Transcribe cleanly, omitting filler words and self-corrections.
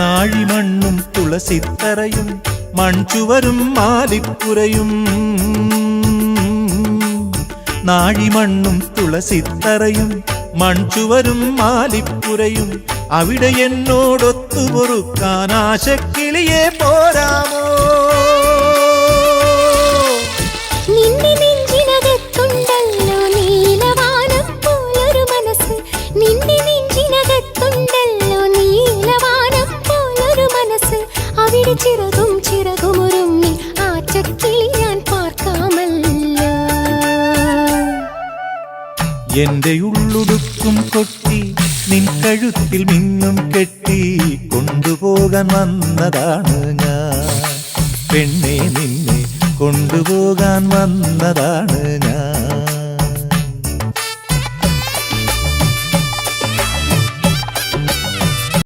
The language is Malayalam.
നാഴിമണ്ണും തുളസിത്തറയും മൺചുവരും മാലിപ്പുരയും നാഴിമണ്ണും തുളസിത്തറയും മൺചുവരും മാലിപ്പുരയും അവിടെ എന്നോടൊത്തു പൊറുക്കാൻ ആശക്കിളിയെ പോരാമോ നിന്റെ നെഞ്ചിനകത്തുണ്ടല്ലോ നീലവാനം പോലൊരു മനസ്സ് നിന്റെ നെഞ്ചിനകത്തുണ്ടല്ലോ നീലവാനം പോലൊരു മനസ്സ് അവിടെ ചിറകും ചിറകുമൊരുങ്ങി ആറ്റക്കിളി ഞാൻ പാർക്കാമല്ലോ എന്റെ ഉള്ളുടുക്കും കൊട്ടി നിൻ കഴുത്തിൽ മിന്നും കെട്ടി കൊണ്ടുപോകാൻ വന്നതാണ് ഞാൻ പെണ്ണെ നിന്നെ കൊണ്ടുപോകാൻ വന്നതാണ് ഞാൻ